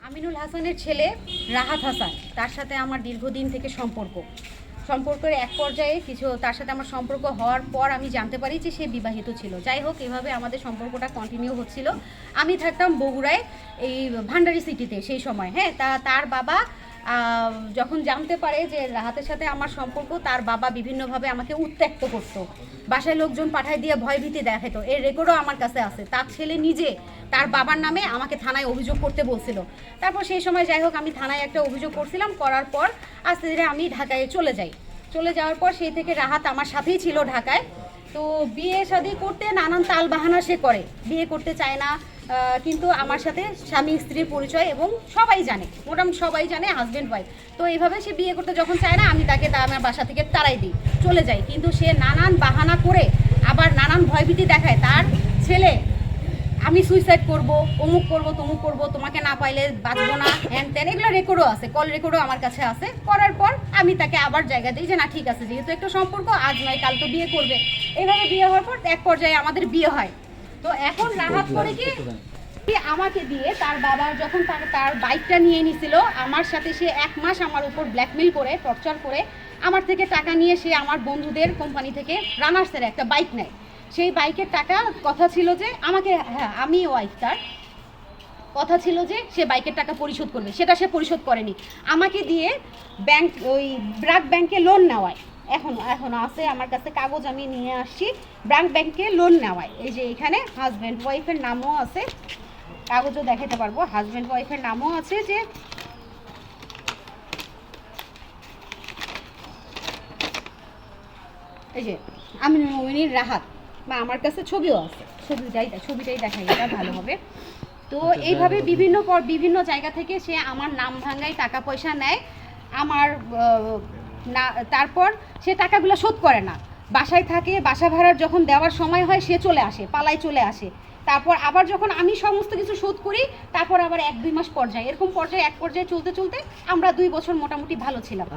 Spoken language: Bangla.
আমিনুল হাসানের ছেলে রাহাত হাসান, তার সাথে আমার দীর্ঘদিন থেকে সম্পর্কের এক পর্যায়ে তার সাথে আমার সম্পর্ক হওয়ার পর আমি জানতে পারি যে সে বিবাহিত ছিল। যাই হোক, এভাবে আমাদের সম্পর্কটা কন্টিনিউ হচ্ছিল। আমি থাকতাম বগুড়ায়, এই ভান্ডারি সিটিতে সেই সময়। হ্যাঁ, তার বাবা যখন জানতে পারে যে রাহাতের সাথে আমার সম্পর্ক, তার বাবা বিভিন্নভাবে আমাকে উত্ত্যক্ত করতো, বাসায় লোকজন পাঠায় দিয়ে ভয়ভীতি দেখাতো। এর রেকর্ডও আমার কাছে আছে। তার ছেলে নিজে তার বাবার নামে আমাকে থানায় অভিযোগ করতে বলছিল। তারপর সেই সময় যাই হোক, আমি থানায় একটা অভিযোগ করছিলাম। করার পর আস্তে ধীরে আমি ঢাকায় চলে যাওয়ার পর সেই থেকে রাহাত আমার সাথেই ছিল ঢাকায়। তো বিয়ে শাদী করতে নানান তাল বাহানা সে করে, বিয়ে করতে চায় না। কিন্তু আমার সাথে স্বামী স্ত্রীর পরিচয় এবং সবাই জানে, মোটামুটি সবাই জানে, হাজব্যান্ড ওয়াইফ। তো এইভাবে সে বিয়ে করতে যখন চায় না, আমি তাকে আমার বাসা থেকে তাড়াই দিই, চলে যাই। কিন্তু সে নানান বাহানা করে আবার নানান ভয়ভীতি দেখায়। তার ছেলে আমি সুইসাইড করব, অমুক করব, তমুক করব, তোমাকে না পাইলে বাঁচবো না, হ্যান ত্যান, এগুলো রেকর্ডও আছে, কল রেকর্ডও আমার কাছে আছে। করার পর আমি তাকে আবার জায়গা দিই যে না ঠিক আছে, যেহেতু একটা সম্পর্ক, আজ নয় কাল তো বিয়ে করবে। এইভাবে বিয়ে হওয়ার পর এক পর্যায়ে আমাদের বিয়ে হয়। তো এখন রাহাত করে কি আমাকে দিয়ে তার বাবা যখন তার বাইকটা নিয়ে নিছিল, আমার সাথে সে 1 মাস আমার উপর ব্ল্যাকমেল করে, টর্চার করে আমার থেকে টাকা নিয়ে সে আমার বন্ধুদের কোম্পানি থেকে রানার্সের একটা বাইক নেয়। সেই বাইকের টাকা কথা ছিল যে আমাকে, হ্যাঁ আমি ওয়াইফ, তার কথা ছিল যে সে বাইকের টাকা পরিশোধ করবে, সেটা সে পরিশোধ করেনি। আমাকে দিয়ে ব্র্যাক ব্যাংকে লোন নেওয়ায়, এখনো আছে আমার কাছে কাগজ, আমি নিয়ে আসছি। ব্যাংকে লোন নেওয়ায়, এই যে এখানে হাজব্যান্ড ওয়াইফের নামও আছে, কাগজও দেখাতে পারবো, হাজব্যান্ড ওয়াইফের নামও আছে। যে এই যে আমিনুল মোমিনীর রাহাত, বা আমার কাছে ছবিও আছে, ছবিটাই দেখাই, এটা ভালো হবে। তো এইভাবে বিভিন্ন জায়গা থেকে সে আমার নাম ভাঙায়, টাকা পয়সা নেয় আমার না। তারপর সে টাকাগুলো শোধ করে না, বাসায় থাকে, বাসা ভাড়ার যখন দেওয়ার সময় হয় সে পালায় চলে আসে। তারপর আবার যখন আমি সমস্ত কিছু শোধ করি, তারপর আবার 1-2 মাস পর্যায়ে, এরকম এক পর্যায়ে চলতে আমরা 2 বছর মোটামুটি ভালো ছিলাম।